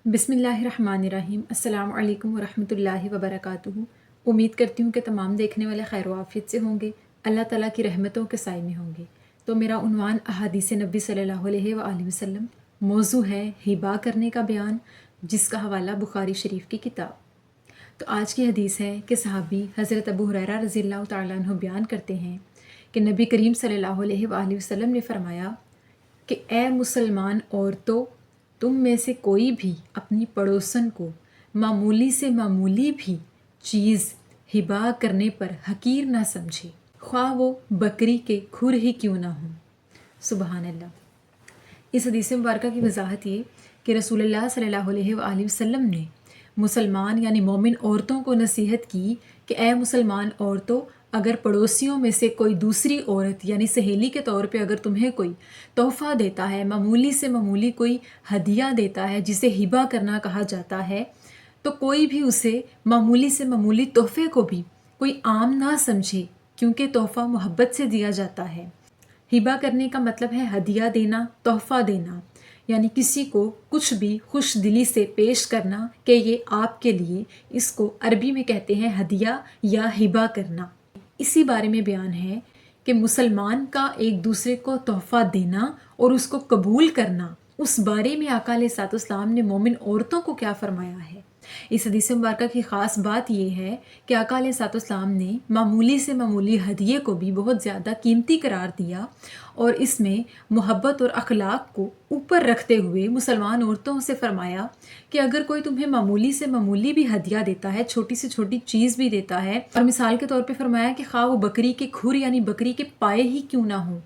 بسم اللہ الرحمن الرحیم۔ السلام علیکم ورحمۃ اللہ وبرکاتہ۔ امید کرتی ہوں کہ تمام دیکھنے والے خیر و عافیت سے ہوں گے، اللہ تعالیٰ کی رحمتوں کے سائے میں ہوں گے۔ تو میرا عنوان احادیث نبی صلی اللہ علیہ وآلہ وسلم، موضوع ہے ہبا کرنے کا بیان، جس کا حوالہ بخاری شریف کی کتاب۔ تو آج کی حدیث ہے کہ صحابی حضرت ابو ہریرہ رضی اللہ تعالیٰ عنہ بیان کرتے ہیں کہ نبی کریم صلی اللہ علیہ وآلہ وسلم نے فرمایا کہ اے مسلمان عورتوں، تم میں سے کوئی بھی اپنی پڑوسن کو معمولی سے معمولی بھی چیز ہبا کرنے پر حقیر نہ سمجھے، خواہ وہ بکری کے کھر ہی کیوں نہ ہوں۔ سبحان اللہ۔ اس حدیث مبارکہ کی وضاحت یہ کہ رسول اللہ صلی اللہ علیہ وآلہ وسلم نے مسلمان یعنی مومن عورتوں کو نصیحت کی کہ اے مسلمان عورتوں، اگر پڑوسیوں میں سے کوئی دوسری عورت یعنی سہیلی کے طور پہ اگر تمہیں کوئی تحفہ دیتا ہے، معمولی سے معمولی کوئی ہدیہ دیتا ہے جسے ہبا کرنا کہا جاتا ہے، تو کوئی بھی اسے معمولی سے معمولی تحفے کو بھی کوئی عام نہ سمجھے، کیونکہ تحفہ محبت سے دیا جاتا ہے۔ ہبا کرنے کا مطلب ہے ہدیہ دینا، تحفہ دینا، یعنی کسی کو کچھ بھی خوش دلی سے پیش کرنا کہ یہ آپ کے لیے، اس کو عربی میں کہتے ہیں ہدیہ یا ہبا کرنا۔ اسی بارے میں بیان ہے کہ مسلمان کا ایک دوسرے کو تحفہ دینا اور اس کو قبول کرنا، اس بارے میں آقا علیہ الصلوۃ والسلام نے مومن عورتوں کو کیا فرمایا ہے۔ اس حدیث مبارکہ کی خاص بات یہ ہے کہ آقا علیہ الصلوۃ والسلام نے معمولی سے معمولی ہدیے کو بھی بہت زیادہ قیمتی قرار دیا، اور اس میں محبت اور اخلاق کو اوپر رکھتے ہوئے مسلمان عورتوں سے فرمایا کہ اگر کوئی تمہیں معمولی سے معمولی بھی ہدیہ دیتا ہے، چھوٹی سے چھوٹی چیز بھی دیتا ہے، اور مثال کے طور پہ فرمایا کہ خواہ وہ بکری کے کھر یعنی بکری کے پائے ہی کیوں نہ ہوں،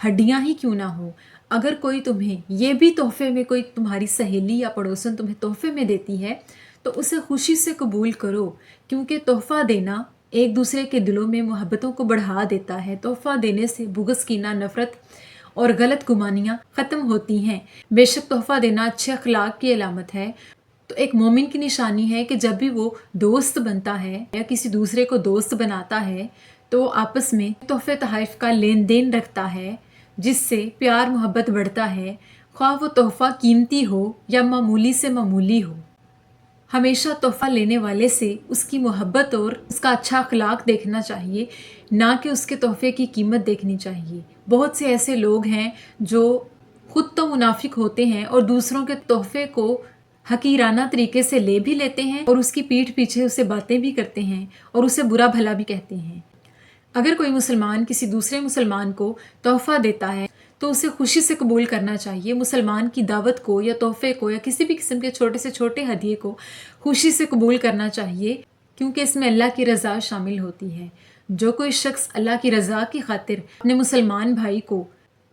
ہڈیاں ہی کیوں نہ ہوں، اگر کوئی تمہیں یہ بھی تحفے میں، کوئی تمہاری سہیلی یا پڑوسن تمہیں تحفے میں دیتی ہے تو اسے خوشی سے قبول کرو، کیونکہ تحفہ دینا ایک دوسرے کے دلوں میں محبتوں کو بڑھا دیتا ہے۔ تحفہ دینے سے بغض، کینہ، نفرت اور غلط گمانیاں ختم ہوتی ہیں۔ بے شک تحفہ دینا اچھے اخلاق کی علامت ہے۔ تو ایک مومن کی نشانی ہے کہ جب بھی وہ دوست بنتا ہے یا کسی دوسرے کو دوست بناتا ہے تو آپس میں تحفے تحائف کا لین دین رکھتا ہے، جس سے پیار محبت بڑھتا ہے، خواہ وہ تحفہ قیمتی ہو یا معمولی سے معمولی ہو۔ ہمیشہ تحفہ لینے والے سے اس کی محبت اور اس کا اچھا اخلاق دیکھنا چاہیے، نہ کہ اس کے تحفے کی قیمت دیکھنی چاہیے۔ بہت سے ایسے لوگ ہیں جو خود تو منافق ہوتے ہیں اور دوسروں کے تحفے کو حقیرانہ طریقے سے لے بھی لیتے ہیں اور اس کی پیٹھ پیچھے اسے باتیں بھی کرتے ہیں اور اسے برا بھلا بھی کہتے ہیں۔ اگر کوئی مسلمان کسی دوسرے مسلمان کو تحفہ دیتا ہے تو اسے خوشی سے قبول کرنا چاہیے۔ مسلمان کی دعوت کو یا تحفے کو یا کسی بھی قسم کے چھوٹے سے چھوٹے ہدیے کو خوشی سے قبول کرنا چاہیے، کیونکہ اس میں اللہ کی رضا شامل ہوتی ہے۔ جو کوئی شخص اللہ کی رضا کی خاطر اپنے مسلمان بھائی کو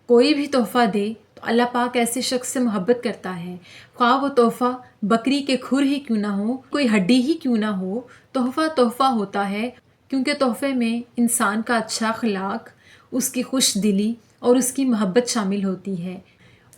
کوئی بھی تحفہ دے تو اللہ پاک ایسے شخص سے محبت کرتا ہے، خواہ وہ تحفہ بکری کے کھر ہی کیوں نہ ہو، کوئی ہڈی ہی کیوں نہ ہو، تحفہ تحفہ ہوتا ہے، کیونکہ تحفے میں انسان کا اچھا اخلاق، اس کی خوش دلی اور اس کی محبت شامل ہوتی ہے۔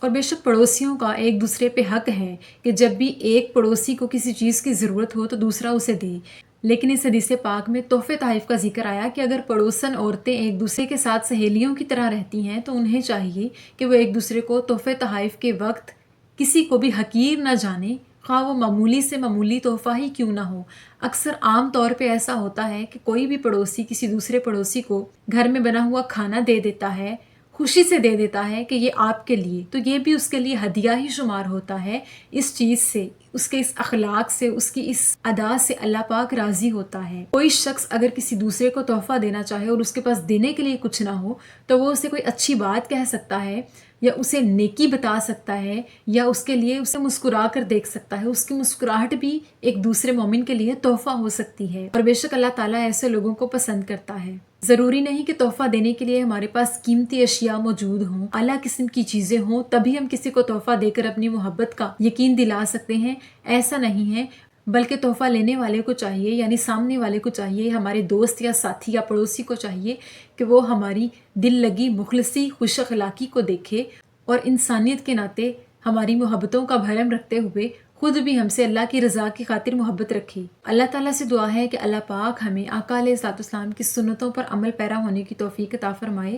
اور بے شک پڑوسیوں کا ایک دوسرے پہ حق ہے کہ جب بھی ایک پڑوسی کو کسی چیز کی ضرورت ہو تو دوسرا اسے دے، لیکن اس حدیث پاک میں تحفے تحائف کا ذکر آیا کہ اگر پڑوسن عورتیں ایک دوسرے کے ساتھ سہیلیوں کی طرح رہتی ہیں تو انہیں چاہیے کہ وہ ایک دوسرے کو تحفے تحائف کے وقت کسی کو بھی حقیر نہ جانے، خواہ وہ معمولی سے معمولی تحفہ ہی کیوں نہ ہو۔ اکثر عام طور پہ ایسا ہوتا ہے کہ کوئی بھی پڑوسی کسی دوسرے پڑوسی کو گھر میں بنا ہوا کھانا دے دیتا ہے، خوشی سے دے دیتا ہے کہ یہ آپ کے لیے، تو یہ بھی اس کے لیے ہدیہ ہی شمار ہوتا ہے۔ اس چیز سے، اس کے اس اخلاق سے، اس کی اس ادا سے اللہ پاک راضی ہوتا ہے۔ کوئی شخص اگر کسی دوسرے کو تحفہ دینا چاہے اور اس کے پاس دینے کے لیے کچھ نہ ہو تو وہ اسے کوئی اچھی بات کہہ سکتا ہے یا اسے نیکی بتا سکتا ہے یا اس کے لیے اسے مسکرا کر دیکھ سکتا ہے۔ اس کی مسکراہٹ بھی ایک دوسرے مومن کے لیے تحفہ ہو سکتی ہے، اور بے شک اللہ تعالیٰ ایسے لوگوں کو پسند کرتا ہے۔ ضروری نہیں کہ تحفہ دینے کے لیے ہمارے پاس قیمتی اشیاء موجود ہوں، اعلیٰ قسم کی چیزیں ہوں، تبھی ہم کسی کو تحفہ دے کر اپنی محبت کا یقین دلا سکتے ہیں۔ ایسا نہیں ہے، بلکہ تحفہ لینے والے کو چاہیے، یعنی سامنے والے کو چاہیے، ہمارے دوست یا ساتھی یا پڑوسی کو چاہیے کہ وہ ہماری دل لگی مخلصی، خوش اخلاقی کو دیکھے اور انسانیت کے ناطے ہماری محبتوں کا بھرم رکھتے ہوئے خود بھی ہم سے اللہ کی رضا کی خاطر محبت رکھے۔ اللہ تعالیٰ سے دعا ہے کہ اللہ پاک ہمیں آقا علیہ الصلوۃ والسلام کی سنتوں پر عمل پیرا ہونے کی توفیق عطا فرمائے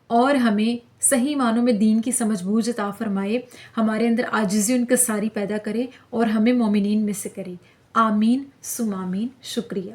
اور ہمیں صحیح معنوں میں دین کی سمجھ بوجھ عطا فرمائے، ہمارے اندر عاجزی و انکساری پیدا کرے اور ہمیں مومنین میں سے کرے۔ آمین ثم آمین۔ شکریہ۔